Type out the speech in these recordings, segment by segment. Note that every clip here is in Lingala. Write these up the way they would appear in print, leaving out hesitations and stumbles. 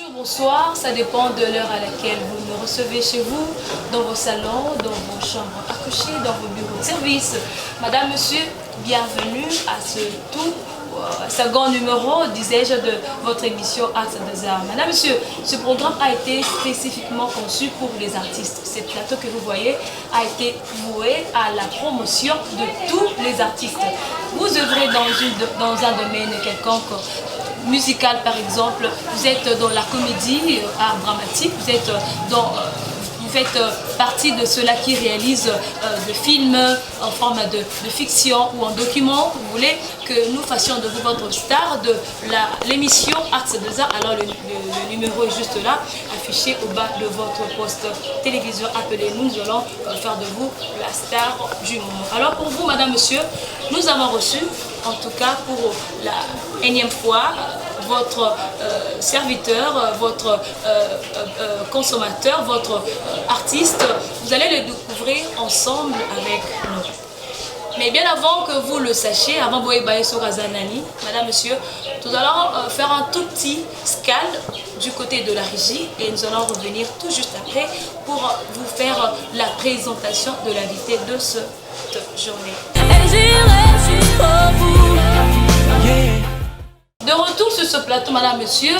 Bonjour, bonsoir, ça dépend de l'heure à laquelle vous me recevez chez vous, dans vos salons, dans vos chambres à coucher, dans vos bureaux de service. Madame, monsieur, bienvenue à ce tout second numéro, disais-je, de votre émission Axe des Arts. Madame, monsieur, ce programme a été spécifiquement conçu pour les artistes. Ce plateau que vous voyez a été voué à la promotion de tous les artistes. Vous œuvrez dans un domaine quelconque, musical par exemple, vous êtes dans la comédie, art dramatique, vous faites partie de ceux-là qui réalisent des films en forme de fiction ou en document. Vous voulez que nous fassions de vous votre star de l'émission Axe des Arts. Alors le numéro est juste là, affiché au bas de votre poste télévision. Appelez-nous, nous allons faire de vous la star du moment. Alors pour vous, madame, monsieur, nous avons reçu, en tout cas pour la énième fois, votre serviteur, votre consommateur, votre artiste. Vous allez le découvrir ensemble avec nous. Mais bien avant que vous le sachiez, avant Boé Baye Sorazanani, madame, monsieur, nous allons faire un tout petit scan du côté de la régie et nous allons revenir tout juste après pour vous faire la présentation de l'invité de cette journée. De retour sur ce plateau, madame, monsieur,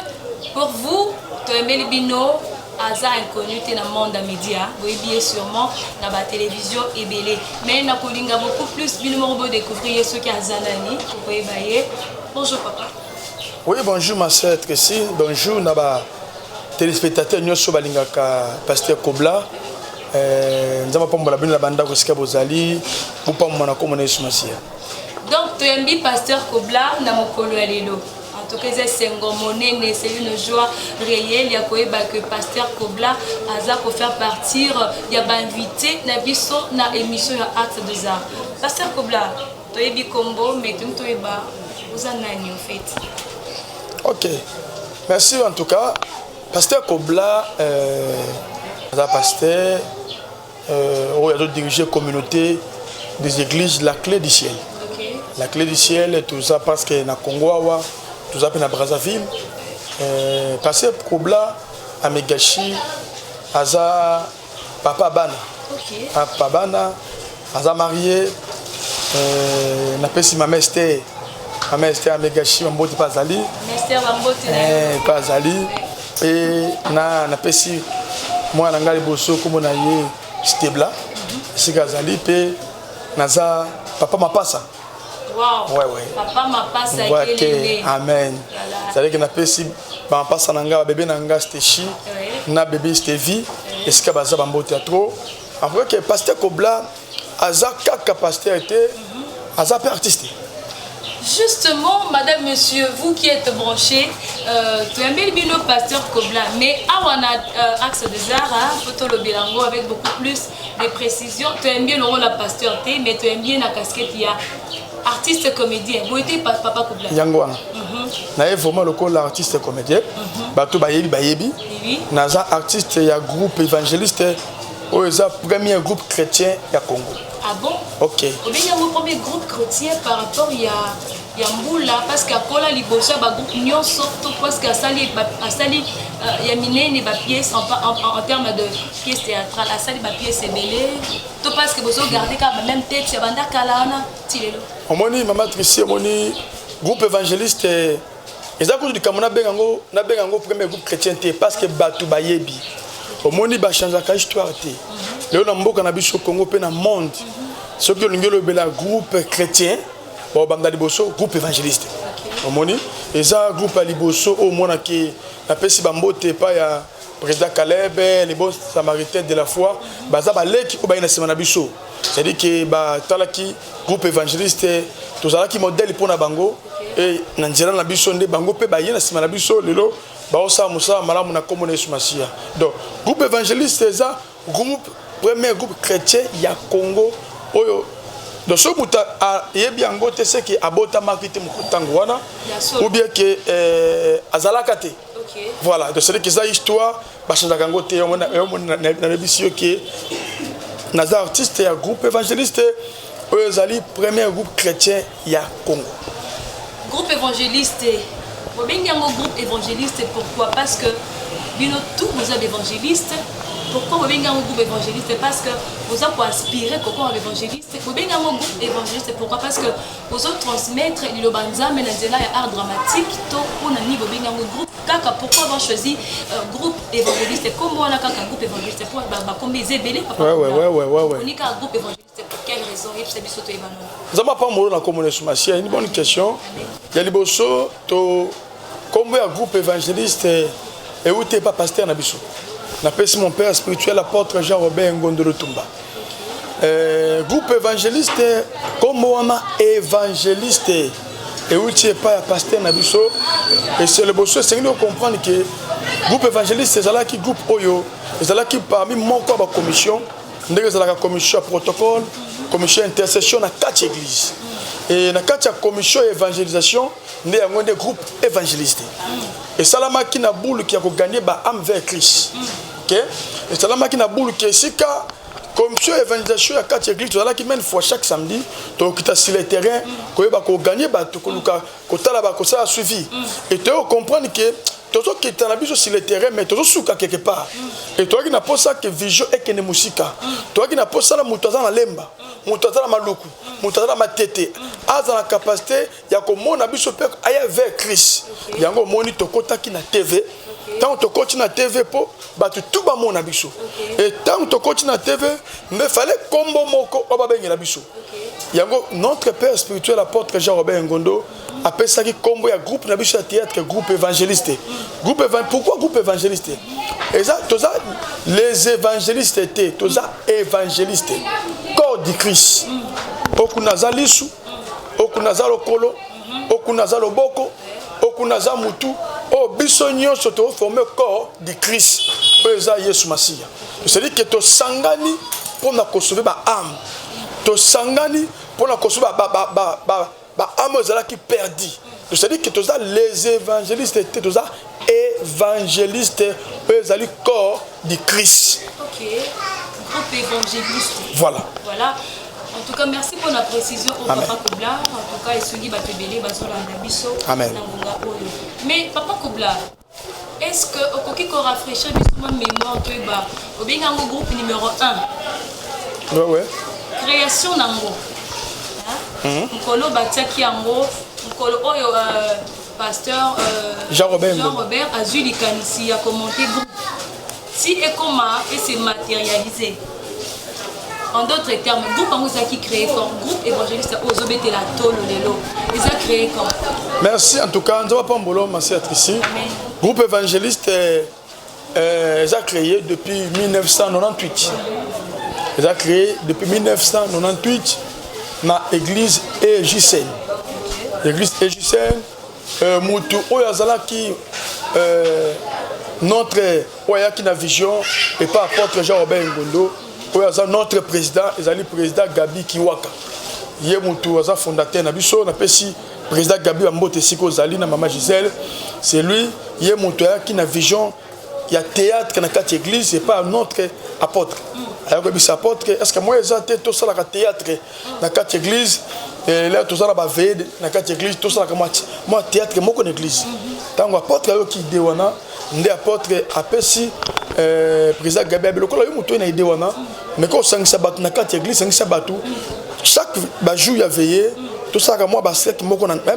pour vous, Toemel Bino, Aza inconnu, dans le monde des médias, vous voyez sûrement dans la télévision et belé. Mais nous avons beaucoup plus de découvrir ce qui est Azanani. Vous voyez, bonjour papa. Oui, bonjour ma soeur Tracy, bonjour Naba téléspectateurs Nyoso Balingaka, Pasteur Kobla. Nous avons pas la banda Koska Bozali, ou pas mon accompagné sur Massia. Donc, tu aimes Pasteur Kobla, Namokolo Alelo. En tout cas, c'est une joie réelle. Il y a que Pasteur Kobla a faire partir, il y a invité dans l'émission Axe des Arts. Pasteur Kobla, tu es Bikombo, mais tu es bas. Vous en avez en fait. Ok, merci en tout cas. Pasteur Kobla, pasteur, il a dirigé la communauté des églises, la clé du ciel. La clé du ciel, tout ça parce que na Congo, tout ça na Brazzaville. Pasteur Kobla, à Megachi, Aza Papa Bana. Papa Bana, Aza marié, na pesi ma mère à Megachi, ma mbote pas Zali. Pas Zali. Et na pesi moi na ngali bosso comme na yé Stebla. C'est Gazali pe naza papa Mapasa. Wow. Ouais. Papa Mapasa okay. Amen. C'est-à-dire que na pesi Mapasa nanga bébé nanga Stechi, na bébé Stevi, et ce que baza bambo théâtre. Après que Pasteur Kobla aza kaka pasteur était aza pe artiste. Justement, madame, monsieur, vous qui êtes branchés, tu aimes bien le Pasteur Kobla, mais à Axe des Arts, photo le bilango avec beaucoup plus de précision. Tu aimes bien le rôle de pasteur, mais tu aimes bien la casquette, il y a artiste comédien. Vous êtes papa Kobla. Yangoana. Nae vraiment le rôle l'artiste comédien. Bato bayebi. Naza artiste, il y a groupe évangéliste. C'est le premier groupe chrétien à Congo. Ah bon? Ok. Il y a mon premier groupe chrétien par rapport à Mboula, parce qu'à Kola Libosa, il y a un groupe parce qu'il y a miné des pièces en termes de pièces théâtrales. Il y a des pièces belées. Tout parce que vous regardez la même tête, c'est Banda Kalana. Omoni, Maman Tricia, Omoni, groupe évangéliste. Les accords du Cameroun, n'a pas un premier groupe chrétien parce que Batou Bayebi. Au monde, il change la histoire. Le Nambo Cannabis au Congo, dans le monde, ce que le groupe chrétien, groupe évangéliste. Au monde, et ça, groupe Aliboso, au monde qui a fait si Bambote, pas ya président Caleb, les bons samaritains de la foi, baza baleki ou baina semanabiso. C'est-à-dire que talaki groupe évangéliste, tout ça qui modèle pour na bango et nanjira na biso nde bango pe bayena semanabiso lelo. Donc, groupe évangéliste, c'est ça, premier groupe chrétien, il y a Congo. Donc, ce il y a bien un c'est qui a beau marqué Mukutangwana, ou bien que Azalakate. Voilà, donc c'est que ça histoire, parce que on a qui Nazar artiste et un groupe évangéliste, eux premier groupe chrétien, il y a Congo. Groupe évangéliste. Groupe évangéliste, pourquoi? Parce que bino tous vous êtes évangélistes. Pourquoi vous avez un groupe évangéliste? Parce que vous avez pour aspirer pourquoi un évangéliste. Vous avez un groupe évangéliste. Pourquoi? Parce que vous avez transmettre le banza mais dans art dramatique tout pour un niveau bien un groupe. Pourquoi avoir choisi un groupe évangéliste? Comment on a un groupe évangéliste pour combien zébélé? Ouais. On est un groupe évangéliste pour quelle raison? Il faut savoir évaluer. Nous n'avons pas mort dans la communauté. C'est une bonne question. Il y a les bossos, combien un groupe évangéliste et où tu n'es pas pasteur Nabiso? J'appelle mon père spirituel, l'apôtre Jean-Robert Ngondolo Tumba. Groupe évangéliste, comme moi, évangéliste, et où tu n'es pas pasteur Nabiso, et c'est le bosso, c'est de comprendre que le groupe évangéliste, c'est là qui groupe Oyo, c'est là qui parmi mon corps de commission, c'est la commission protocole, commission intercession dans 4 églises. Et dans 4 commission évangélisation, il y a un groupe évangéliste. Et ça, la machine à boule qui a gagné l'âme vers Christ. Et c'est la machine à boule qui est ici, commission évangélisation, il y a 4 églises qui mènent fois chaque samedi, donc tu as sur le terrain, tu as gagné, tu as suivi. Et tu comprends que tu as sur le terrain, mais tu as quelque part. Et tu n'as pas ça que vision et que ne musique. Tu n'as pas ça que tu as lemba. Moutazala maluku, moutazala matete, aza la capacité, ya ko mona biso pe aya vers Christ. Yango moni tokota ki na TV. Tant to koti na TV po, ba tout ba mona biso. Et tant to koti na TV, mais fallait kombo moko oba bengi na biso. Yango notre père spirituel apôtre Jean-Robert Ngondo appelle ça qui combo ya groupe na biso théâtre groupe évangéliste. Pourquoi groupe évangéliste? Et ça les évangélistes étaient tous évangélistes. Corps du Christ. Okunaza lisu, okunaza lokolo, okunaza loboko, okunaza mutu, o biso nyonso to former corps du Christ. Eza Yesu Masia. C'est-à-dire que to sangani pour na sauver ba âme. To sangani pour na sauver ba âme zala qui perdu. C'est-à-dire que tous les évangélistes étaient tous évangélistes, eza li corps du Christ. OK. Groupe évangéliste. Voilà. En tout cas, merci pour la précision au Papa Kobla. En tout cas, Esuli Batebele, Bazola Nabiso. Amen. Mais Papa Kobla, est-ce que au Koki qu'on rafraîchit ma mémoire au bien un groupe numéro 1? Ouais. Création Nango. Nkolo Batiaki Yango, Nkolo Oyo pasteur Jean-Robert Azuli Kanisi a commenté groupe. Si et comment et s'est matérialisé. En d'autres termes, le groupe qui créé comme groupe évangéliste aux obétés la tolo lelo. Ils ont créé comme. Merci en tout cas. Nous avons pas mbolo ma sœur ici. Groupe évangéliste ils ont créé depuis 1998. Ils ont créé depuis 1998 dans l'église EJCN. L'église EJCN, Moutou Oyazala qui notre Oyaki na vision et pas apôtre Jean-Robert Ngondo. Notre président, le président Gabi Kiwaka. Il est mon fondateur. On appelle ici président Gabi Ambote Siko Zali, maman Gisèle. C'est lui, il est mon qui a vision. Il y a théâtre dans quatre églises, c'est pas notre apôtre. Alors, apôtre, est-ce que moi, j'ai tout ça, le théâtre dans quatre églises, et là, tout ça, la veille dans quatre églises, tout ça, moi, théâtre, moi, une église. Tant apôtre qui est on a apôtre appelle ici président Gabi Abelo, il y a une idée, mais quand on s'est battu dans quatre églises, on s'est battu. Chaque jour, il y a veillé, tout ça, moi, c'est que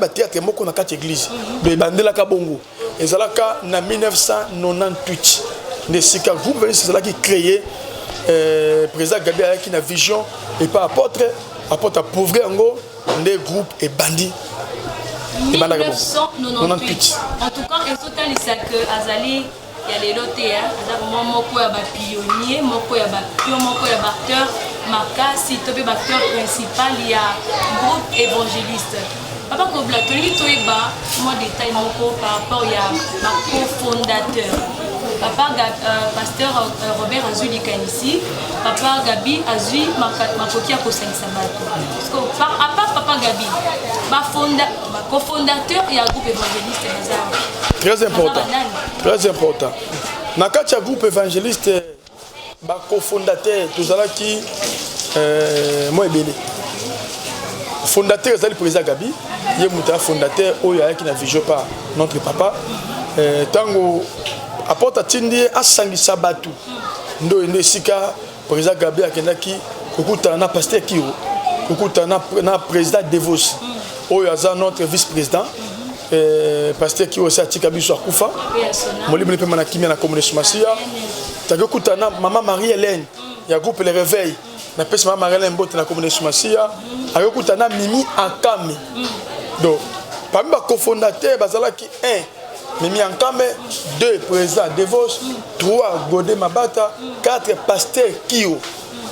théâtre, moi, dans quatre églises. De Bandela Kabongo. Et c'est là qu'en 1998, le groupe c'est là qui créé président Gabi qui a vision et pas apôtre pauvre des groupes et bandits. 1998. En tout cas, il faut que Azali il y a les lotés, moko ya ba pionnier, moko ya ba pion, moko ya ba acteur, makasi, tobe ba acteur principal il y a groupe évangéliste. Papa Kobla, tu as moi détail par rapport à ma cofondateur. Papa pasteur Robert Azuli Kanisi, papa Gabi Azui Makoki à Koseng Sabato. Parce que à part papa Gabi, ma cofondateur et un groupe évangéliste. Très important. Très important. Dans le groupe évangéliste, ma cofondateur, tout ça qui moi et Bélé. Fondateur, c'est le président Gabi. Il est le fondateur qui n'a vision pas notre papa. Tango apporte atindi asangisa batu ndo ende sika président Gabi akendaki kokutana na pasteur Kiro kokutana na président Devos oyo aza notre vice-président pasteur Kiro aussi atika biso akufa molimo pe mana kimia na communauté masia takokutana maman Marie-Hélène ya groupe Le Réveil na pesa maman Marie-Hélène bote na communauté masia akokutana Mimi Ankame donc parmi ba cofondateur bazalaki 1 Mimi Ankame, 2 président Devos, 3 Godé Mabata, 4 pasteur Kio,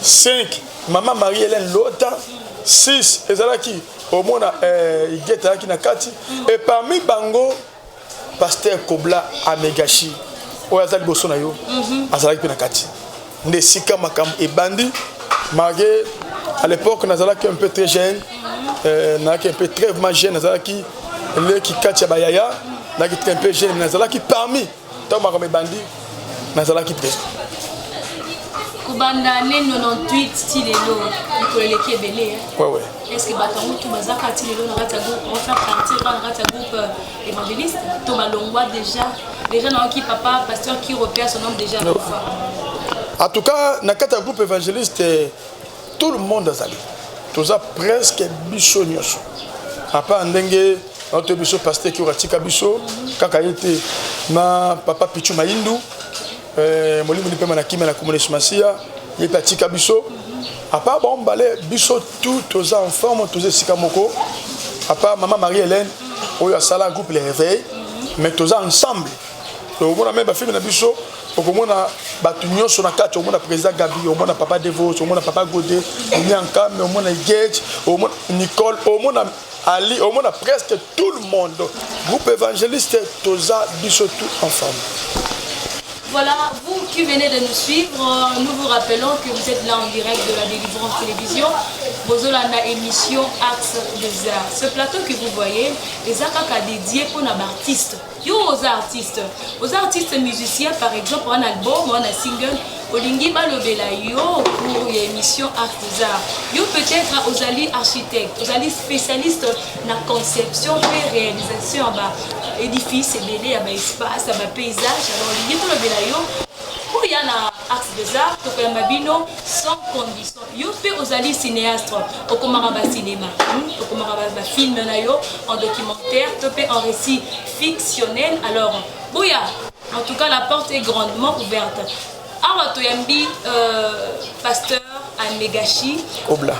5 maman Marie-Hélène Lota, 6 ezalaki au mona igeta ki na kati et parmi bango pasteur Kobla Amegashi o azali boso na yo azalaki na kati nde sika makam e bandi malgré à l'époque nazalaki un peu très jeune nazalaki un peu très jeune nazalaki le ki kati ya bayaya nazalaki un peu jeune nazalaki parmi tant makam e bandi nazalaki presque Kubanda né 98 stilelo ikolele ki ebele ouais. Est-ce que batango tout bazaka stilelo na kati groupe on fait partie dans kati groupe évangéliste to balongwa déjà na ki papa pasteur qui repère son nom déjà en tout cas na kati groupe évangéliste tout le monde azali toza presque biso nyoso apa ndenge notre biso pasteur qui ratika biso kaka yete na papa Pichu Maindu molimo ni pema na kimia na communauté masia yepa tika biso apa bon balé biso tout aux enfants tous esika moko apa maman Marie-Hélène oyo sala groupe Les Réveil mais tous ensemble to mona même ba fille na biso okomona batu nyonso na kati omona président Gabi omona papa Devos omona papa Godé Nyanka mais omona Gage omona Nicole omona Ali omona presque tout le monde groupe évangéliste toza biso tout ensemble. Voilà, vous qui venez de nous suivre, nous vous rappelons que vous êtes là en direct de la Délivrance Télévision. Bozolanda émission Axe des Arts. Ce plateau que vous voyez, les arts dédié pour nos artistes. Aux artistes musiciens, par exemple, un album, un single, Olingi Balobela yo pour l'émission Axe des Arts. Yo peut-être aux alliés architectes, aux alliés spécialistes dans la conception et réalisation édifices, espace, paysage. Alors, Olingi Balobela yo pour y a Axe des Arts, to Mabino sans condition. Yo fait aux alliés cinéastes, au Komaraba cinéma, au Komaraba film en documentaire, en récit fictionnel. Alors, Bouya, en tout cas, la porte est grandement ouverte. Alors, Toyambi, pasteur Amegashi, Kobla,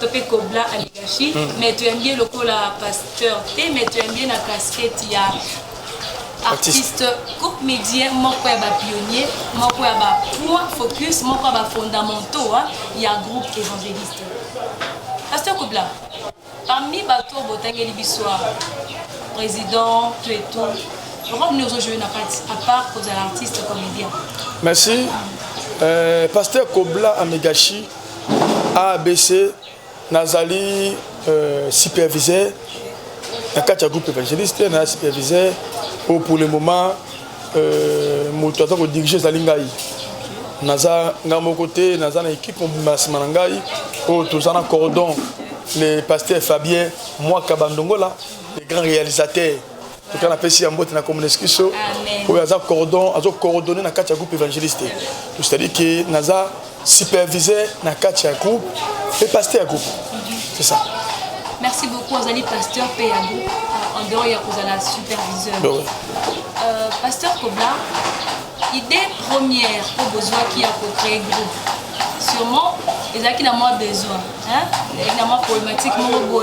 Topé Kobla Amegashi, mais Toyambi le la pasteur T, mais Toyambi la casquette, il y a artiste, groupe média, mon pionnier, mon point focus, mon fondamentaux, il y a groupe évangéliste. Pasteur Kobla, parmi Bato Botangeli Bissoir, président, tout et tout, nous aujourd'hui à part aux artistes comédiens. Merci. Pasteur Kobla Amegashi, ABC, Nazali, superviseur, dans le groupe évangéliste, Nazali superviseur, pour le moment, je suis dirigé Zalingaï. Naza ngamo côté, Naza na équipe Manangaï, tous en cordon, le pasteur Fabien, moi Kabandongola, les grands réalisateurs. Donc on appelle ici en botte na communauté so pour avoir cordon coordonné na katia groupe évangéliste c'est-à-dire que naza superviseur na katia groupe et pasteur groupe c'est ça. Merci beaucoup Azali pasteur PA groupe en dehors il y a la superviseur pasteur Kobla idée première pour besoin qui a pour créer groupe sûrement ils a qui n'a moins besoin hein il n'a moins problématique mon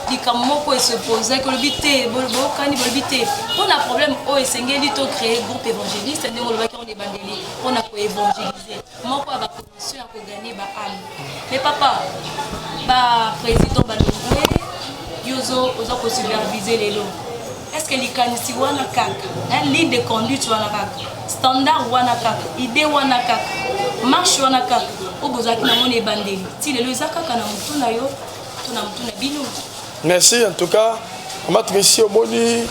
Dikamoko se posait que le bité, on a problème au Essengeli to créer groupe évangéliste, nous on est bandeli, on a évangéliser. Moi quoi va commencer à gagner ba âme. Mais papa, ba président Balongwe, yozo ozo ko superviser les lots. Est-ce que les kanisi wana kaka, un ligne de conduite wana kaka, standard wana kaka, idée wana kaka, marche wana kaka, au bozaki na mon bandeli. Si les lots zakaka na mutuna yo, to na mutuna bino. Merci en tout cas. Je suis au Moni.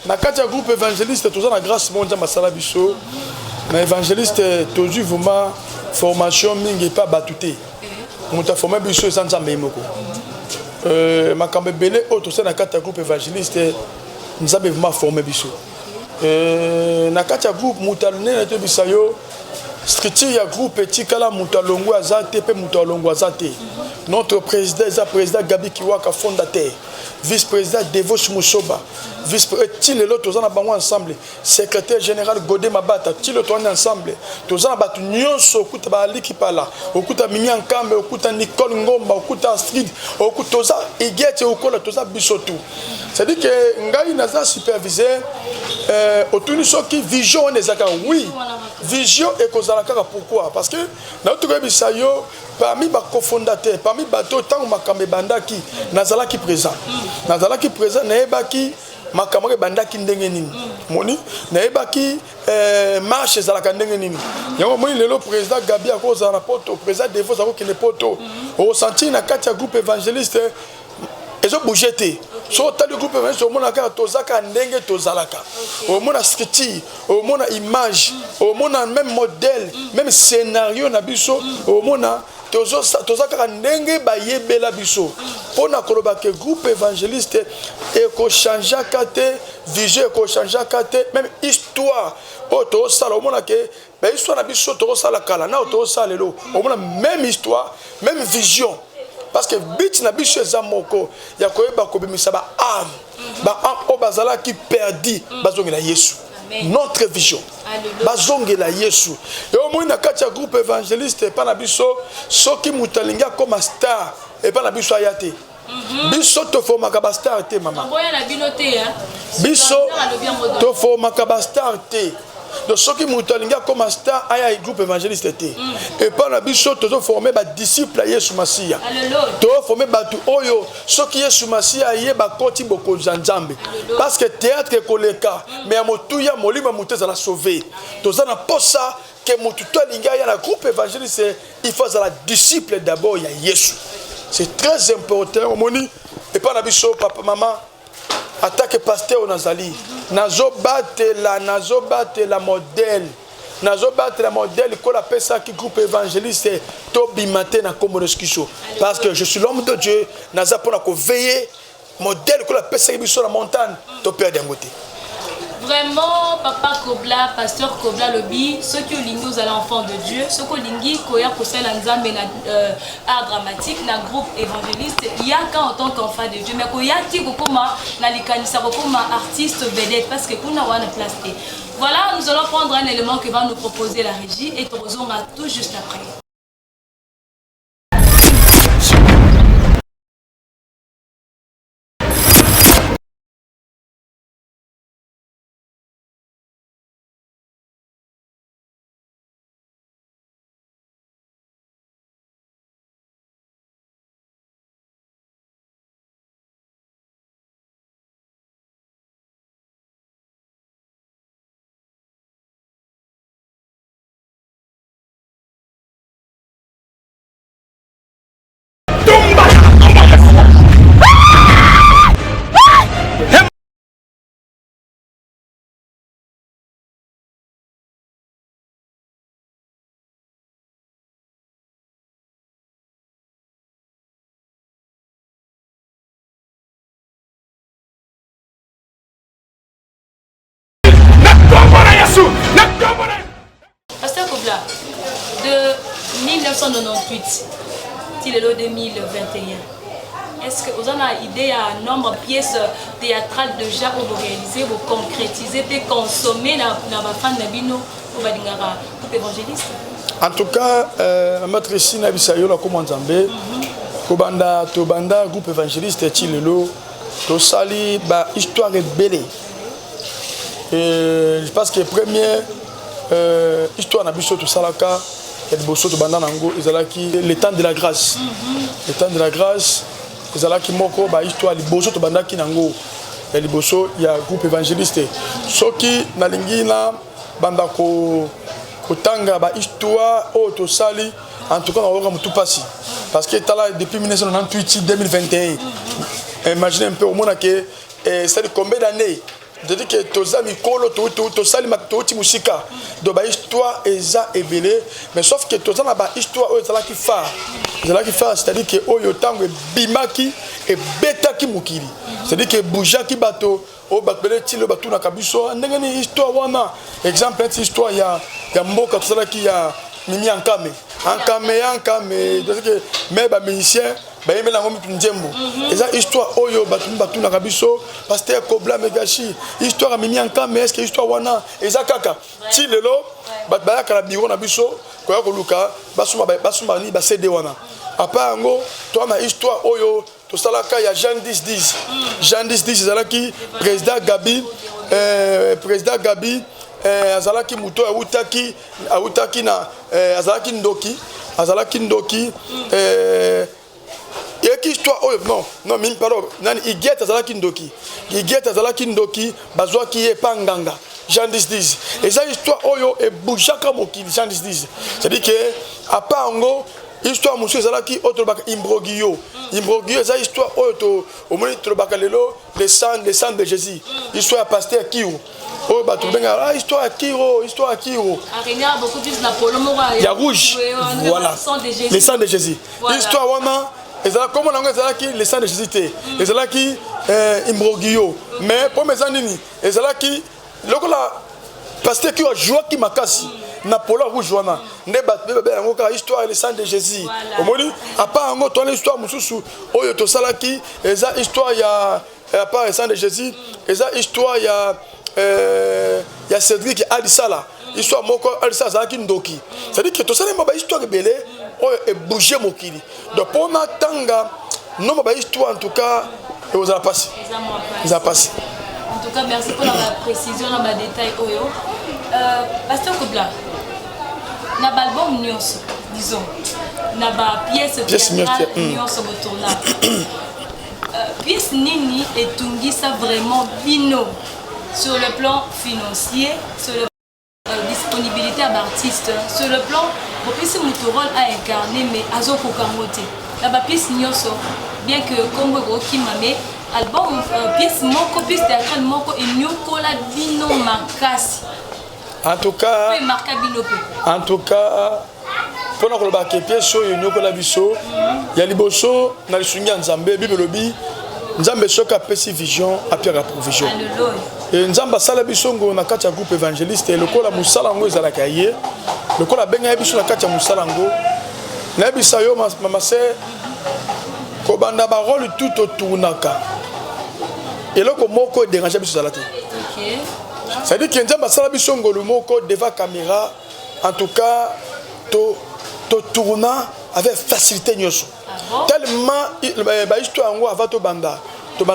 Dans le groupe évangéliste, tout ça, la grâce mondiale, Masala Bisso. Mais évangéliste, toujours vraiment formation, mingi pas batouté. On t'a formé Bisso sans jamais moko. Ma cambe belé, tout ça, dans le groupe évangéliste, nous avons vraiment formé Bisso. na kati ya groupe mutalune na to bisayo structure ya groupe etikala mutu alongo aza te mpe mutu alongo aza te. Notre président eza président Gabi Kiwaka fondateur, vice-président Devos Musoba, vice-président toza na bango ensemble, secrétaire général Godé Mabata tilo toza ensemble, toza na batu nyonso okuta baliki pala, okuta Mimi Nkambe, okuta Nicole Ngomba, okuta Astrid, okuta toza igete okola toza bisotu. C'est-à-dire que ngai naza superviseur otuni soki vision nezaka oui. Vision et kozalaka pourquoi? Parce que notre bisayo parmi les cofondateurs, parmi les bateaux, tant que makambe bandaki, nazalaki présent. Nazalaki présent, naebaki makambe bandaki ndenge nini. Moni, naebaki marche zalaka ndenge nini. Yango moni lelo président Gabi a cause rapport président Devos a ko poto. Au senti na kati ya groupe évangéliste ezo bougeté. So tali groupe évangéliste au mona ka tozaka ndenge tozalaka. Au mona structure, au mona image, au mona même modèle, même scénario na biso, au mona tozaka ndenge bayebela biso. Pona koloba ke groupe évangéliste eko changer kate, vision eko changer kate, même histoire. O to sala au mona ke ba histoire na biso to sala kala na to sala lelo. Au mona même histoire, même vision. Parce que bit na biso eza moko ya koyeba kobimisa ba âme ba âme o bazala qui perdu bazongela Yesu. Notre vision bazongela Yesu. Et au moins na kati ya groupe évangéliste pa na biso soki mutalinga comme star et pa na biso ayate. Biso to formaka ba star te mama. Biso to formaka ba star te. Donc ceux qui mutalinga comme star aya groupe évangéliste était et par la biso to former ba disciple à Yesu Masia to former batu oyo ceux qui Yesu Masia yé ba koti boko nzambe parce que théâtre koleka mais amotuya molima muteza la sauver to za na posa que mututo linga ya la groupe évangéliste il faut la disciple d'abord ya Yesu. C'est très important moni et par la biso papa maman attaque pasteur Nazali nazo battre la modèle qu'on appelle ça qui groupe évangéliste Tobi matin na Komoroskiso parce que je suis l'homme de Dieu naza pour veiller modèle qu'on appelle ça qui sur la montagne to père d'angoté. Vraiment, Papa Kobla, Pasteur Kobla Lobby, ceux qui ont l'ingé aux enfants de Dieu, ceux qui ont l'ingé koya kosel nzambe na art dramatique, na groupe évangéliste, il y a qu'en tant qu'enfant de Dieu, mais koya ti kokoma na likanisa kokoma artiste vedette parce que kuna wana place. Voilà, nous allons prendre un élément que va nous proposer la régie et on reviendra tout juste après. Pasteur Kobla, de 1998 till 2021, est-ce que vous avez une idée à un nombre de pièces théâtrales déjà que vous réalisez, vous concrétisez, vous consommez dans la fin de Nabino pour groupe évangéliste? En tout cas, notre ici Nabisayo la commande Zambé, Tobanda groupe évangéliste Tilelo, Tosali ba histoire belle. Je pense que première histoire na biso to salaka et boso to banda nango ezalaki le temps de la grâce. Le temps de la grâce ezalaki moko ba histoire liboso to banda ki nango ya liboso ya groupe évangéliste. Soki nalingi na banda ko kotanga ba histoire o to sali en tout cas on va tout passer parce que tala depuis 1998 2021. Imaginez un peu au monde que c'est combien d'années c'est-à-dire que toza mikolo tosali toti musika do ba histoire eza ebele mais sauf que toza na ba histoire oyo ezalaki phare c'est-à-dire que oyo tango ebimaki ebetaki mokili c'est-à-dire que boujaki bato o bakbele tilo batu na kabiso ndenge ni histoire wana exemple une histoire ya mboka tosalaki ya Mimi Ankame donc que mais ba musicien ba yemela ngomi tunjembo eza histoire oyo batu na kabiso pasteur Kobla Megashi histoire ya Mimi Ankame est-ce que histoire wana eza kaka ti lelo ba kala biro na biso ko ya koluka basuma ni ba CD wana apa ngo to na histoire oyo to salaka ya Jean 10 ezalaki président Gabi azalaki muto awutaki na azalaki ndoki yeki histoire oyo non mimi pardon nani Igete azalaki ndoki bazwaki ye panganga Jean 10 eza histoire oyo ebujaka mokili Jean 10 c'est-à-dire que apango histoire monsieur ezalaki oyo tolobaka imbroglio eza histoire oyo to omoni tolobaka lelo le sang de Jésus histoire ya pasteur Kiro oh bah tu benga histoire à Kiro Arena beaucoup plus Napoléon il y a rouge voilà le sang de Jésus histoire wana ezala comme on a ezalaki le sang de Jésus te ezalaki imbroglio mais pour mes anini ezalaki lokola pasteur Kiro jouaki makasi Napoléon rouge wana nde bato yango ka histoire le sang de Jésus omoni apa ngo ton histoire mususu oyo to salaki eza histoire ya apa le sang de Jésus eza histoire ya Cédric Alisala histoire moko Alisala zaki ndoki c'est-à-dire que to sala ba histoire belé oyo e bouger mokili donc pour na tanga non ba histoire en tout cas et vous a passé en tout cas merci pour la précision dans les détails oyo pasteur Kobla na album nyonso disons na ba pièce nyonso botona pièce nini etungisa vraiment bino sur le plan financier, sur le plan disponibilité à l'artiste, sur le plan, si mon rôle a incarné, mais à Zoko Kamote. La pièce Nyoso, bien que comme vous avez album, pièce moko, pièce théâtrale moko, et Nyoko la bino makasi. En tout cas, pour nous remarquer pièce Nyoko la biso, il y a liboso, na lisungi nzambe, bibelobi, nzambe soka pesi vision, a pierre à provision. Et nzamba sala bisongo na kati ya groupe évangéliste lokola musala ngo ezalaka ye lokola benga biso na kati ya musala ngo na bisa yo mama se ko banda ba rôle tout tournaka eloko moko déranger biso zalate OK ça dit que nzamba sala bisongo le moko devant caméra en tout cas to tourna avec facilité nyoso tellement ba histoire ngo avant to banda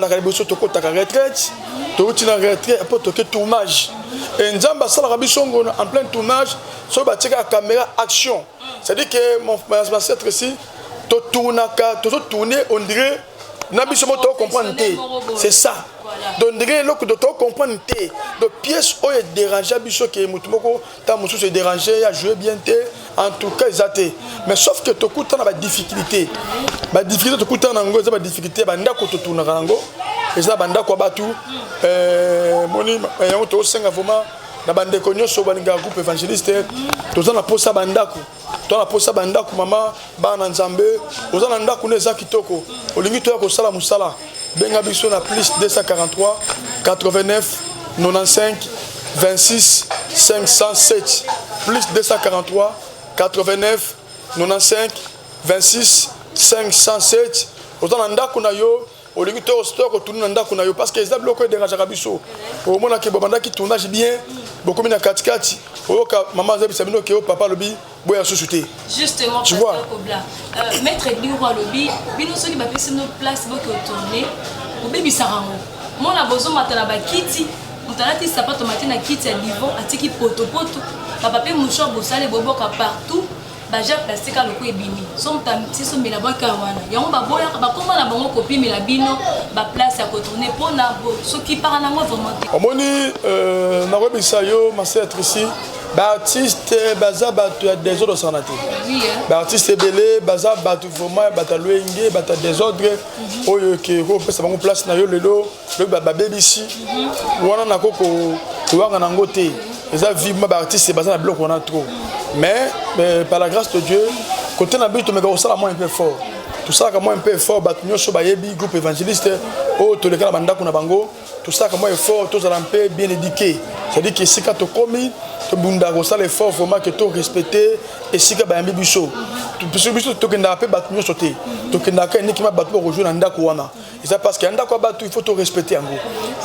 ka liboso tokotaka retraite totina retraite après toke tournage et nzamba sala bisongo en plein tournage so ba tika caméra action c'est à dire que mon maître ici to tourner on dirait na biso mo to comprendre c'est ça donc dirait loko to comprendre donc pièce o est déranger biso que mutumoko ta musu se déranger a jouer bien en tout cas exacté mais sauf que to kuta na ba difficulté to kuta na ngo za ba difficulté ba ndako to tourna rango et ça banda ko batu moni yango to senga vraiment na bande ko nyoso balinga groupe évangéliste to za na posa bandako mama bana nzambe oza na ndako ne za kitoko olingi to ya ko sala musala benga biso na plus 243 89 95 26 507 plus 243 89 95 26 507 oza na ndako na yo olingi to stock tourner ndako na yo parce que les blocs dérange biso au mona ke bobanda ki tournage bien beaucoup mina katikati oyoka maman zabi sabino ke papa lobi boya société justement tu vois maître Liroy lobi bino soki ba pesi no place boke tourner obebi sarango mona bozo matala ba kiti mutalati sapato matina kiti ya livon atiki poto papa pe mouchoir bosale boboka partout baja plastique à loko ebimi so mtamti so mela baka wana yango baboya bakoma na bango kopi mela bino ba place ya kotourner pona bo soki para na moi vraiment omoni na webisa yo ma sœur ici Artiste baza batu ya désordre sanate. Artiste belé baza batu vraiment bata loenge bata désordre oyo ke ko pesa bango place na yo lelo le baba BBC wana na koko wanga na ngote eza vivement ba artiste baza na bloc on a trop mais par la grâce de Dieu côté na but mais ça la moins un peu fort tout ça comme un peu fort batu nyoso ba yebi groupe évangéliste o to le kala bandako na bango tout ça comme fort tous à paix bien éduqué c'est-à-dire que si quand tu commis to bunda ko sala effort vraiment que to respecter et si ka ba yambi biso biso biso to kenda pe batu nyoso te to kenda ka ni ki ma batu ko rejoindre ndako wana et ça parce que ndako batu il faut to respecter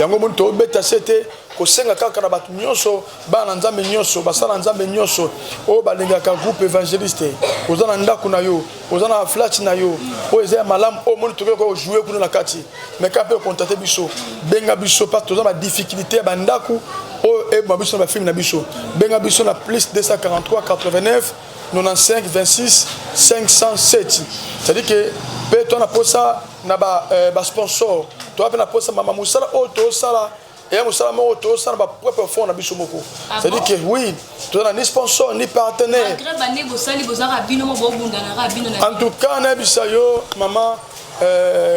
yango mon to beta c'était ko senga kaka na batu nyoso ba na nzambe nyoso basala nzambe nyoso o balenga ka groupe évangéliste ozana ndako na yo ozana flash na yo o eza malamu o mon to ko jouer kuna na kati mais ka pe contacter biso benga biso parce que ozana difficulté ba ndako o e ba biso ba film na biso benga biso na plus 243 89 95 26 507 c'est-à-dire que pe to na posa na ba sponsor to pe na posa mama musala o to sala et nous sommes au ba propre fond na biso moko c'est-à-dire que oui tu as ni sponsor ni partenaire en tout cas na bisayo maman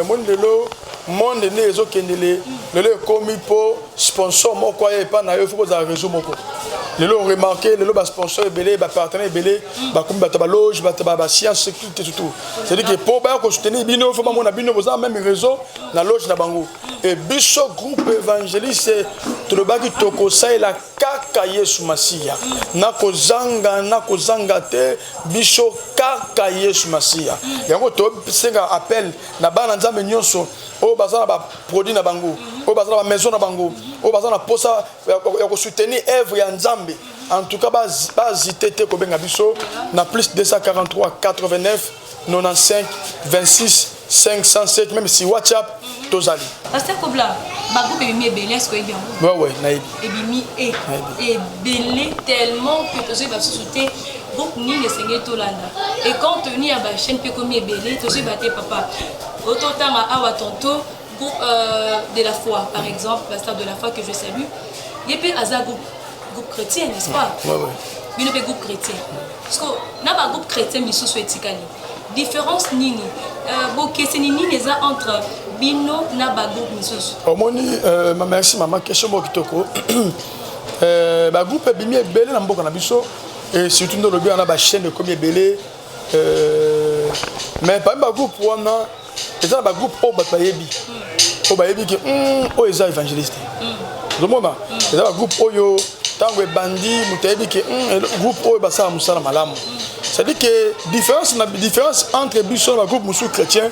mon lelo monde ne ezo kendele lelo komi po sponsor moko e pa na yo faut za réseau moko lelo remarqué lelo ba sponsor belé ba partenaire belé ba komi ba loge ba science sécurité tout c'est-à-dire que pour ba ko soutenir bino faut mona bino boza même réseau na loge na bango et biso groupe évangéliste to le baki toko la kaka Yesu Masia na kozanga te biso kaka Yesu Masia yango to senga appel na bana nzambe nyonso o bazana ba produit na bango o bazana ba maison na bango o bazana posa ya ko soutenir œuvre ya nzambe en tout cas bazité te ko benga biso na plus 243 89 95 26 507 même si WhatsApp tozali Pasteur Kobla ba groupe ebimi belé est-ce que bien ouais naïbi ebimi et belé tellement que tozoi ba soutenir groupe ni le Seigneur Tolanda et quand tenir à ba chaîne pe comme belé tozoi baté papa autant awa tonto groupe de la foi par exemple pasteur de la foi que je salue yepé aza groupe chrétien n'est-ce pas ouais bino pe groupe chrétien parce que na ba groupe chrétien misusu etikali différence nini bokese nini les entre bino na ba groupe misusu omoni merci maman question mo kitoko ba groupe bimi belé na mboka na biso et surtout dans le bien on a ba chaîne de comme belé mais pas ba groupe wana eza ba groupe o ba yebi o ba yebi ki o eza évangéliste zomona eza ba groupe oyo tango bandi mutayebi ki groupe oyo ba sa musala malamu c'est-à-dire que différence entre biso na groupe musu chrétien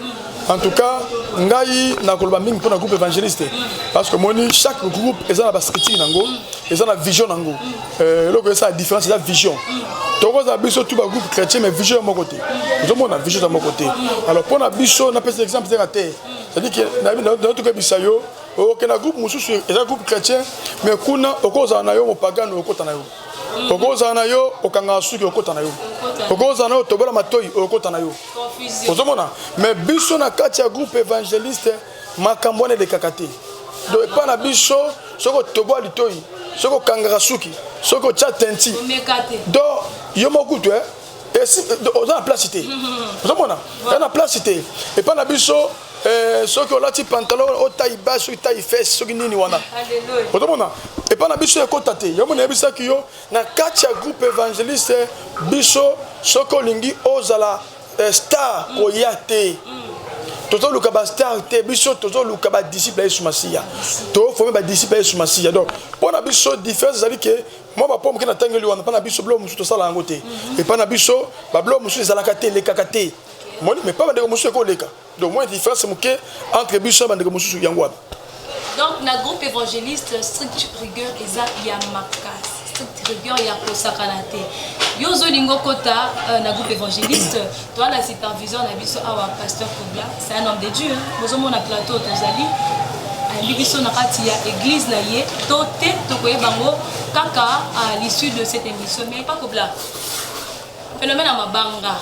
en tout cas ngai na koloba mingi pour na groupe évangéliste parce que moni chaque groupe eza na ba critique nango eza na vision nango loko eza la différence eza vision toko za biso tout ba groupe chrétien mais vision mon côté nous avons na vision de mon côté alors pour na biso na pèse exemple c'est raté c'est-à-dire que na notre cas bisayo OK na groupe musu eza groupe chrétien mais kuna okoza na yo mopagano okota na yo okoza na yo okanga suki okota na yo okoza na yo tobola matoi okota na yo ozomona mais biso na kati ya groupe évangéliste makambo de kakate donc pas na biso soko tobola litoi soko kanga suki soko chatenti donc yo mokutu et si on a placité ozomona on a placité et pas na biso ceux qui ont la pantalon au taille basse ou taille fesse ceux qui n'y wana alléluia et pas na biso ekotate yo mona bisa ki yo na katia groupe évangéliste biso soko lingi ozala star ko yate tozo luka ba star te biso tozo luka ba disciple Yesu Masia to former ba disciple Yesu Masia donc pour na biso différence c'est que moi ba pomme que na tangeli wana pas na biso blo musu to sala ngote et pas na biso ba blo musu ezala kate le kakate mais pas de musu ko leka donc moi différence c'est entre biso ba de musu yango donc na groupe évangéliste strict rigueur eza ya makas strict rigueur ya kosakanate yo zolingo kota na groupe évangéliste toi la supervision na biso awa pasteur Kobla c'est un homme de Dieu bozo mona plateau tozali ali biso na kati ya église na ye toté tokoyebango kaka à l'issue de cette émission mais pas Kobla phénomène à mabanga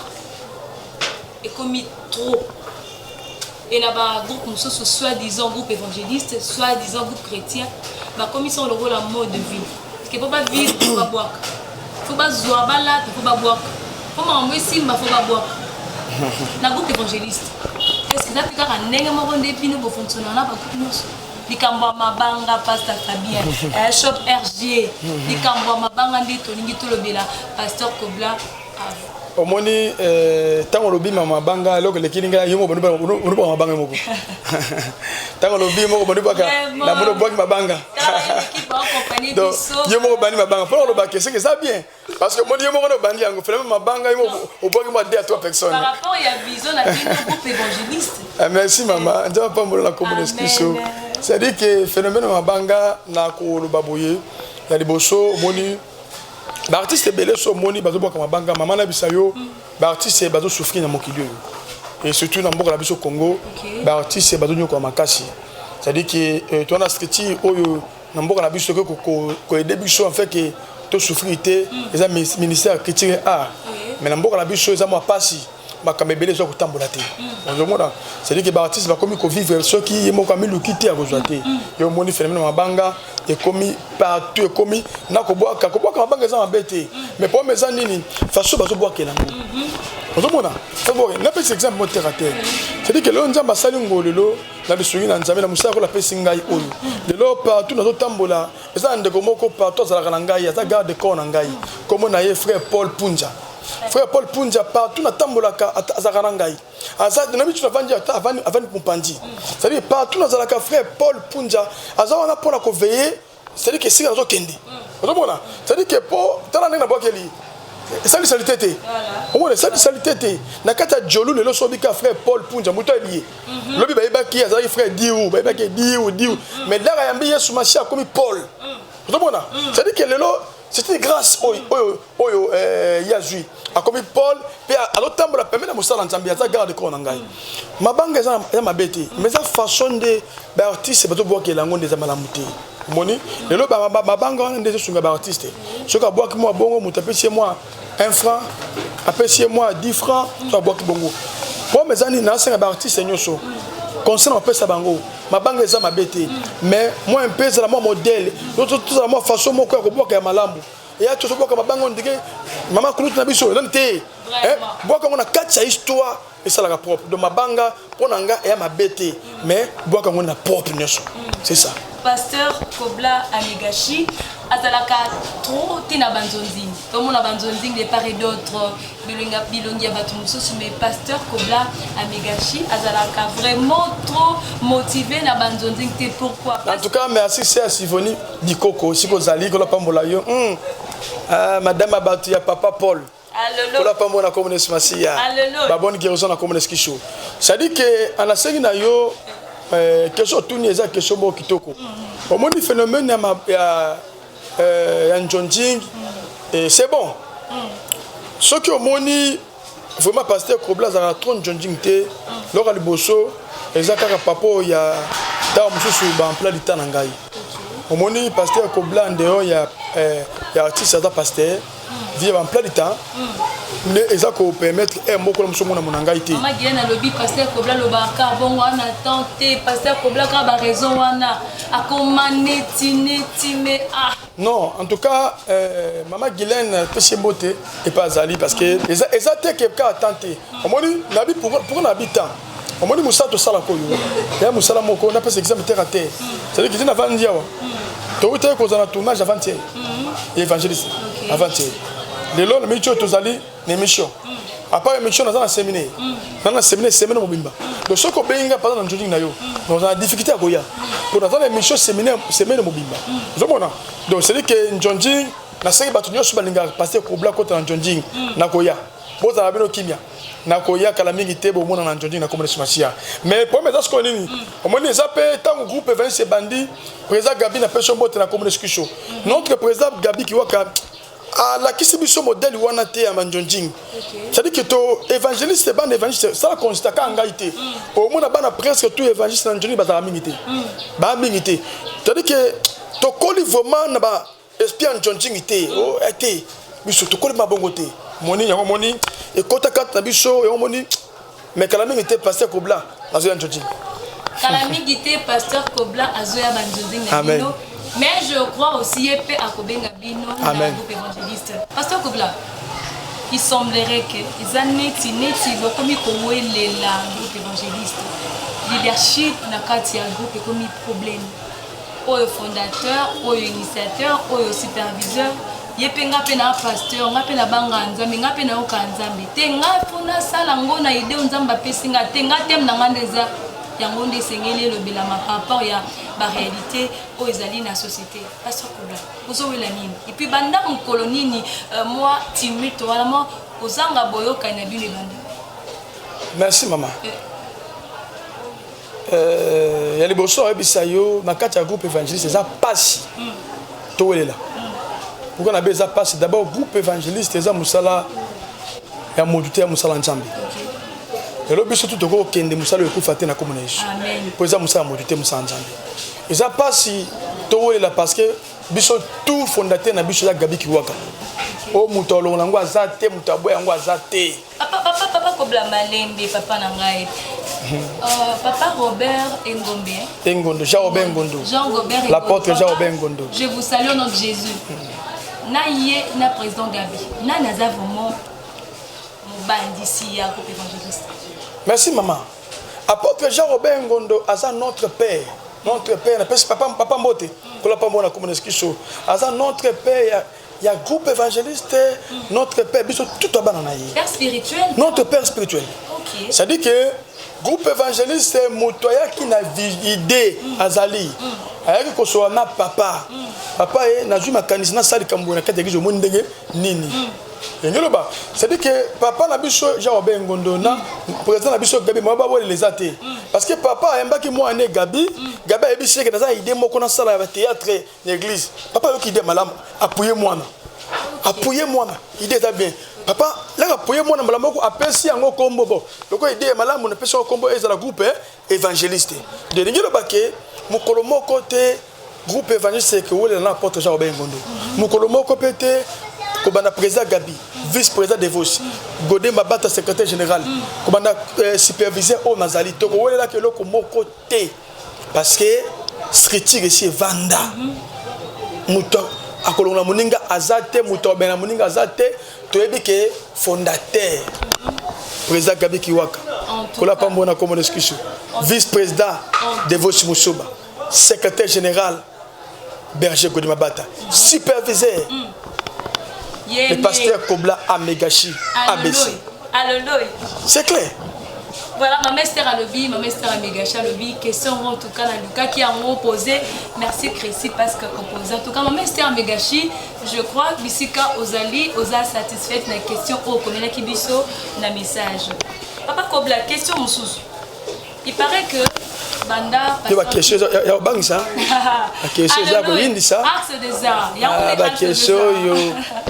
et comme trop et là-bas groupe soi-disant groupe évangéliste soi-disant groupe chrétien bah comme ils sont le rôle en mode de vie parce qu'il ne faut pas vivre pour boire faut pas zoa bala, faut pas boire. Faut m'envoyer simba, faut pas boire. Na groupe évangéliste. Est-ce que ça fait qu'un nègre m'a rendu pino pour fonctionner là pas tout nous. Likambwa mabanga pasteur Fabien, shop RG, likambwa mabanga ndito ningito lobela pasteur Kobla. Omoni tango lobi mabanga loko lekininga yomo bono bono mabanga moko. Tango lobi moko bono baka na bono boki mabanga. Donc yomo bani mabanga pour le baquer c'est que ça bien parce que moi yomo no bani yango vraiment mabanga yomo au boki moi 2 à 3 personnes. Par rapport il y a vision à notre groupe évangéliste. Merci maman, on va pas me la communication. C'est-à-dire que phénomène mabanga na ko lo baboye ya liboso moni ba artiste belé so moni bazo boka mabanga maman na bisayo ba artiste bazo souffrir na mokili et surtout na mboka la biso Congo ba artiste bazo nyoko makasi. C'est-à-dire que toi na street oyo na mboka na biso ko aider biso en fait que to souffrir té les ministère critique mais na mboka na biso eza mo pasi bakamebele zo kutambola te ozomona c'est-à-dire que ba artiste va comme ko vivre ceux qui mo comme lukité à kozwate yo moni phénomène mabanga et commis partout commis na ko boaka mabanga za mabete mais pour mes nini façon bazo boaka lango ozomona c'est bon na petit exemple mo terre à terre c'est-à-dire que lo nzamba sali ngolelo na bisungi na nzambe na musala ko la pesi ngai oyo lelo partout nazo tambola eza ndeko moko partout za la ngai za garde corps na ngai comme na ye frère Paul Punja. Frère Paul Punja partout na tambolaka azakana ngai aza na bitu na vandi avant Mumpandi c'est-à-dire partout na zalaka frère Paul Punja azawana pona ko veiller c'est-à-dire que si nazo kende ozomona c'est-à-dire que po tala na bokeli sali salité voilà sali salité na kata jolu lelo sobika frère Paul Punja muto lié lobi ba ki azali frère Diou ba ki Diou mais là yambi Yesu Machia comme Paul ozomona c'est-à-dire que lelo c'est une grâce oyo yazui a comme Paul pe à l'autre la permet de mostrar l'ensemble ya garde corps ngai mabanga za mabete mais sa façon de ba artiste bato boka lango des malamuté moni lelo ba mabanga ndese sunga ba artiste soka boka moi bongo mutapesi moi 1 franc apesi moi 10 francs so boka bongo pour mes amis na senga ba artiste nyoso concernant pesa bango mabanga eza mabete mais moi un peu la moi modèle tout la moi façon moko ko boka ya malambu et ya to boka mabanga ndike mama kulutu na biso ndante boka ngona katcha histoire et ça la propre de mabanga ponanga ya mabete mais boka ngona propre nyoso c'est ça. Pasteur Kobla Amegashi azalaka trop tina banzonzing comme on a banzonzing de part et d'autre bilongia batumusosu mais pasteur Kobla Amegashi azalaka vraiment trop motivé na banzonzing te pourquoi en tout cas merci c'est à Sivoni Dikoko siko zali ko la pambola yo madame abatu ya papa Paul allo la pambola comme nesmasia ba bonne guérison na comme neskisho ça dit que anasengi na yo question tourner ça question bo kitoko au moins phénomène ya Njonjing et c'est bon ce qui au moni vraiment pasteur Kobla za trop Njonjing te lora liboso ezaka papo ya ta mususu ba en plein du temps ngai au moni pasteur Kobla ndeo ya artiste za pasteur vivre en plein du temps ne ezako permettre moko la musumu na monanga ite mama gena lobi pasteur Kobla lobaka bon wana tante pasteur Kobla ka ba raison wana akomaneti mais non en tout cas maman Guylaine Pechembote et pas Zali parce que exacte que ka tante omoni nabi pour na habitant omoni musato sala ko yo ya musala moko na pesa exemple terre à terre c'est à dire que tu na vandi awa to uté ko za na tournage avant-hier évangéliste avant-hier lelo le micho to zali l'émission après émission dans un séminaire dans un séminaire semaine mobimba donc ce ko benga pendant na journée na yo donc on a difficulté à koya pour dans l'émission séminaire semaine mobimba zomona donc c'est dire que Njonjing na seki batu nyoso balinga passer Kobla kota na Njonjing na koya boza na bino kimia na koya kala mingi te bo mona na Njonjing na komone smashia mais pour mes asko nini omoni zape tango groupe 20 se bandi président Gabi na personne bote na komone skisho notre président Gabi kiwaka la kisibiso modèle wana te ya Njonjing c'est-à-dire que to évangéliste ban évangéliste ça la constate ka ngaité au mona bana presque tout évangéliste na Njonjing bazala mingi te ba mingi te c'est-à-dire que to koli vraiment na ba espion Njonjing te o été biso to koli mabongo te moni yango moni e kota kat na biso yango moni mais kala mingi te pasteur Kobla azoya Njonjing kala mingi te pasteur Kobla azoya Njonjing na bino Mais je crois aussi que Akobenga Bino, le groupe évangéliste. Pasteur Kobla, il semblerait que les années comme il groupe évangéliste. Leadership na kati ya groupe comme problème. Au fondateur, au initiateur, au superviseur, yepenga pe na pasteur, nga pe na banga nzambe, nga pe na okanzambe. Te nga pona sala ngo na ide nzamba pesinga, te nga tem na ngandeza yango nde sengeli lo belama par rapport ya ba réalité au ezali na société. Pasteur Kobla, ozo wela nini? Et puis banda mon colonie moi timide wala moi ozanga boyoka na bino banda. Merci maman. Il y a les bossons na kati ya groupe évangéliste ça passe to là pourquoi on a besoin passe d'abord groupe évangéliste ça musala ya moduté ya musala nzambe et le biso tout ko kende musala ko faté na komona yesu pour ça musala moduté musala nzambe et ça passe to là parce que biso tout fondateur na biso ya Gabi Kiwaka o mutolo nango azate mutabo yango azate papa Kobla Malembe papa nangai papa Robert Engondo, Jean-Robert Engondo. Jean-Robert l'apôtre Jean-Robert Engondo. Je vous salue au nom de Jésus. Naïe na président Gabi. Na naza vraiment mon bandisi ya groupe évangéliste. Merci maman. Apôtre Jean-Robert Engondo asa notre père. Notre père, papa Mbote. Kola pa mona comme neskiso. Asa notre père il y a groupe évangéliste, notre père biso tout abana naïe. Père spirituel. Notre père spirituel. OK. Ça dit que groupe évangéliste motoya qui n'a idée azali ayaki kosoa na papa papa nazwi makanisi na sali kambo na kati ya kizo mondenge nini ngelo ba c'est dit que papa na biso Jean-Robert Ngondo na président na biso Gabi mo ba wole les até parce que papa ayembaki moi né Gabi ayebisi que dans idée moko na sala ya théâtre l'église papa yoki idée malamu appuyer moi idée ça bien papa là appuyer moi na malamu ko apesi yango kombo bo loko idée malamu na pesi kombo ezala groupe évangéliste de ngelo ba ke mukolo moko te groupe évangéliste que wole na porte Jean-Robert Ngondo mukolo moko pété Kobana président Gabi, vice-président de Vos, Godé Mabata secrétaire général, Kobana superviseur au Nazali, Toko Wela que l'oko moko te, parce que scripture ici Vanda, Mouto, Akolona Muninga Azate, Mouto Bena Muninga Azate, Toebi que fondateur, président Gabi Kiwaka, Kola Pambona comme discussion, vice-président de Vos Moussoba, secrétaire général, Berger Godé Mabata, superviseur. Le pasteur Kobla Amegashi ABC. C'est clair. Voilà, ma mère à lobby, ma mère à Megachi lobby. Question en tout cas, Lucas qui a posé. Merci Chrissy parce que opposé. En tout cas, ma mère à Megachi, je crois que Bissika Ozali, Oza satisfait la question au communauté qui biso na message. Papa Kobla, question Moussous. Il paraît que Banda. Il y a question, il y a bang ça. La question, il y a une ça. Axe des arts. Il y a une question,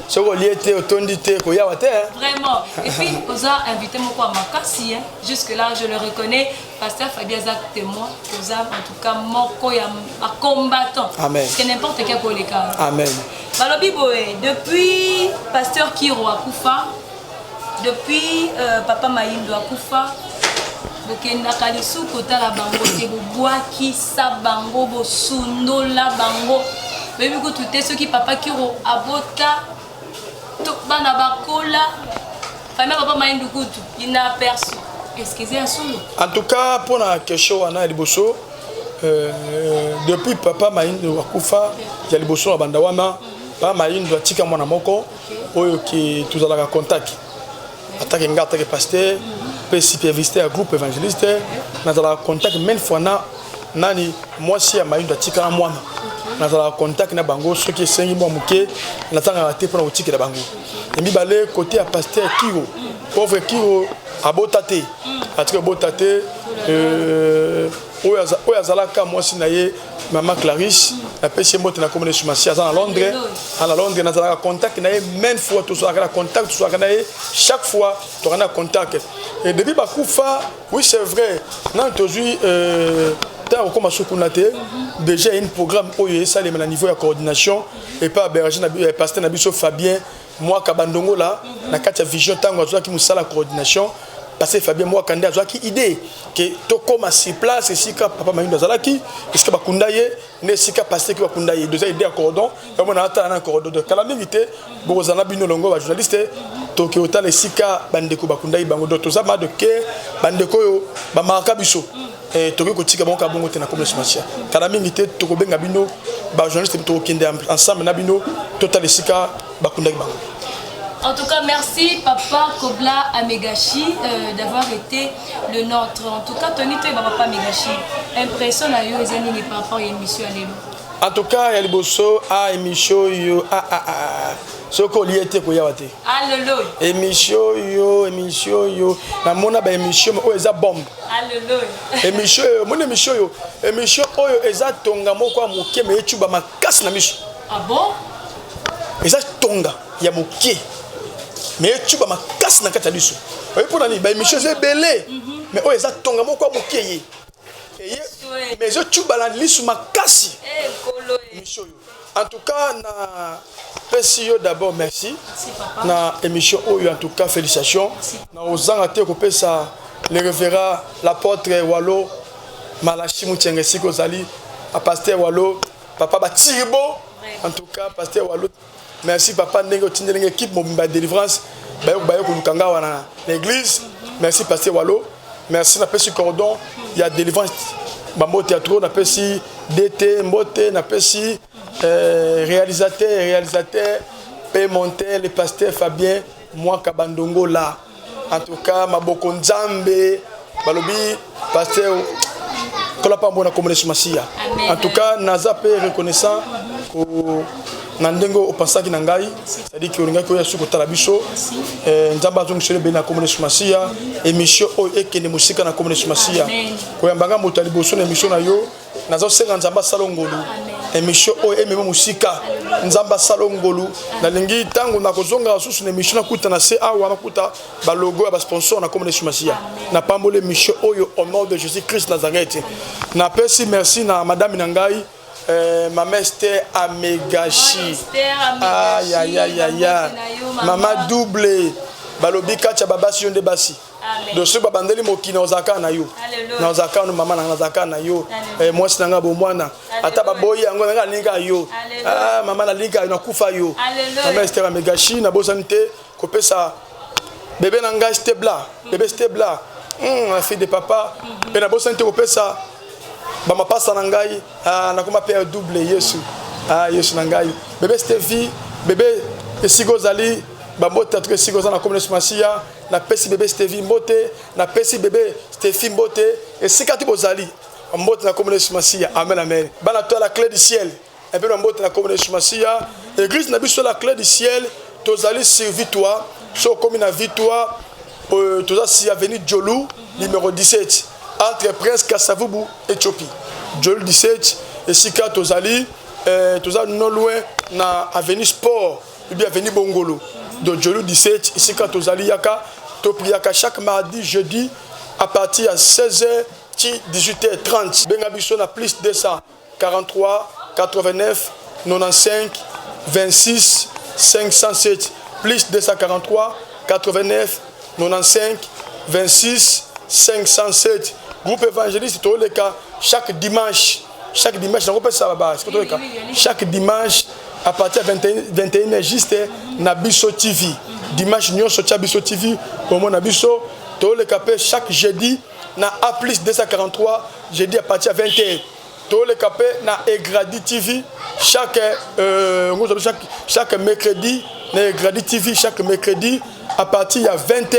ce qu'on y était, autondité, qu'on y a vraiment. Et puis, on a invité mon quoi Makassi. Jusque-là, je le reconnais. Pasteur Fabien Zak témoin. Vous avez en tout cas mon combattant. Amen. Parce que n'importe quel pour les cas. Amen. Balobi Boé, depuis Pasteur Kiro Akoufa, depuis Papa Maïndo Akoufa, bokenda kalisu kotala bango te bobwaki sa bango bosundola bango bebi kutute soki papa Kiro abota to bana bakola famille papa Maïndo kutu ina aperçu excusez un solo. En tout cas pour la question wana liboso depuis papa Maïndo akufa ya liboso na banda wana papa Maïndo atika mwana moko oyo ki tuzalaka contact attaque ngata ke pasteur peut superviser un groupe évangéliste dans la contact même fois nani moi si à Maïndo atika mwana dans la contact na bango ce qui sengi moi muke na tanga te pour otika na bango et mi balé côté à pasteur Kiro pauvre Kiro abotate atika botate oyo azalaka moi si naye maman Clarisse la pesi mbote na commune Sumasi à Londres na zalaka contact naye même fois tout ça la contact tout ça naye chaque fois tu as contact et depuis bakufa oui c'est vrai non aujourd'hui tant comme Sokunate déjà un programme oyo ça les niveau de coordination et pas Berger na pasteur Nabiso Fabien moi Kabandongo là na kati vision tango azwa ki musala coordination parce que Fabien moi quand a qui idée que to comme sur place et sika papa Mayindo Zalaki est-ce que bakunda ye ne sika passer que bakunda ye deux idée à cordon comme on a atteint un cordon de calamité bozana bino longo ba journaliste to ke otale sika bandeko bakunda ye bango to za ma de ke bandeko yo ba maraka biso toki kotika bango ka bongo te na comme semachia calamité to ko benga bino ba journaliste to kende ensemble na bino total sika bakunda ye bango. En tout cas, merci Papa Kobla Amegachi d'avoir été le nôtre. En tout cas, Tony Toy Papa Amegachi, impression à yo ezani par rapport à l'émission Alléluia. En tout cas, il y a bosso à émission yo ce qu'on y était ko yawate. Alléluia. Émission yo na mona ba émission o eza bombe. Alléluia. Émission oyo eza tonga moko moke me echuba makasi na miso. Ah bon? Eza tonga ya moke. Mais tu vas ma casse na kata biso. Oui pour nani ba émission c'est belé. Mais oh eza tonga moko moke ye. Mais je tu bala lisu ma casse. En tout cas na Pesio d'abord merci. Na émission oyo en tout cas félicitations. Na ozanga te ko pesa le révérend l'apôtre Walo Malachi Mutenge siko zali a pasteur Walo papa Batiribo. En tout cas pasteur Walo merci papa ndenge tindele équipe mobimba délivrance bayo ko lukanga wana l'église merci pasteur Walo merci na pesi cordon il y a délivrance bambo théâtre na pesi DT mbote na pesi réalisateur paie monter le pasteur Fabien moi kabandongo là en tout cas maboko nzambe balobi pasteur kola pa mbona communauté masia en tout cas naza pe reconnaissant ko nandengo opasaki na ngai c'est-à-dire que olinga ko ya suko tala biso nzamba zongo sele be na communauté masia émission o ekene musika na communauté masia ko yambanga moto liboso na émission na yo nazo senga nzamba salongolu émission o ememe musika nzamba salongolu na lingi tango na kozonga susu na émission na kuta na se awa na kuta ba logo ya ba sponsor na communauté masia na pambole émission oyo au nom de Jésus Christ Nazareth na pesi merci na madame na ngai Maman Esther Amegachi. Aïe. Maman double. Balobi kacha babasi yonde basi. Doso babandeli mokina ozaka na yo. Na ozaka no mama na ozaka na yo. Moi sinanga bo mwana. Ata baboyi yango nga linga yo. Ah mama na linga na kufa yo. Maman Esther Amegachi na bosante kopesa bébé nanga Stebla. Bébé Stebla. La fille de papa. Et na bosante kopesa bama pasa na ngai na kuma père double Yesu Yesu na ngai bébé Stevie bébé esigo zali bambo tatu esigo za na communauté masia na pesi bébé Stevie mbote na pesi bébé Stevie mbote esikati bozali mbote na communauté masia amen bana to la clé du ciel et puis mbote na communauté masia église na biso la clé du ciel tozali sur victoire so comme na victoire toza si avenue Djolou numéro 17 entre Prince Kassavubu et Éthiopie. Djolou 17 et Sika Tozali, Toza non loin na avenue Sport, ou bien avenue Bongolo. Donc Djolou 17 et Sika Tozali Yaka, Topriaka chaque mardi, jeudi, à partir de 16h, 18h30. Bengabiso na plus 243 89 95 26 507 plus 243 89 95 26 507. Groupe évangéliste tout le cas chaque dimanche chaque dimanche à partir de 21h juste na Biso TV dimanche nous sortir Biso TV au mon Biso tout le cas chaque jeudi na A+ 243 jeudi à partir de 20h tout le cas na Egradi TV chaque mercredi na Egradi TV chaque mercredi à partir de 20h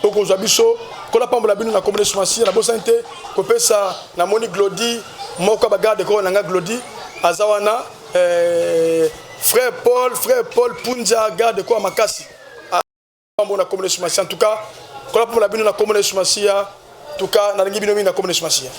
au Biso kola pambola bino na communauté somasie na bosante kopesa na moni glodi moko bagarde ko na nga glodi azawana frère Paul Punja garde ko makasi pambola na communauté somasie en tout cas kola pambola bino na communauté somasie en tout cas na ngi bino na communauté somasie.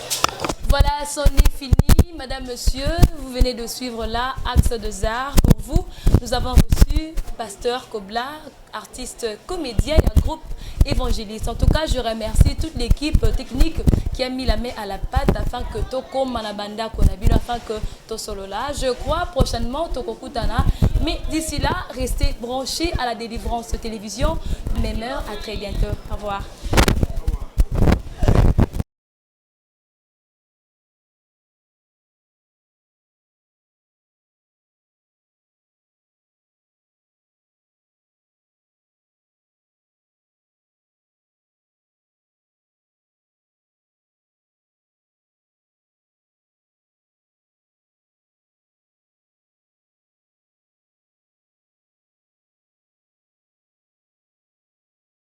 Voilà, son est fini. Madame, monsieur, vous venez de suivre là Axe de Zar. Pour vous, nous avons reçu Pasteur Kobla, artiste comédien et un groupe évangéliste. En tout cas, je remercie toute l'équipe technique qui a mis la main à la pâte afin que Toko Manabanda Konabino, afin que Tosolo là. Je crois prochainement Toko Kutana. Mais d'ici là, restez branchés à la délivrance télévision. Même heure, à très bientôt. Au revoir.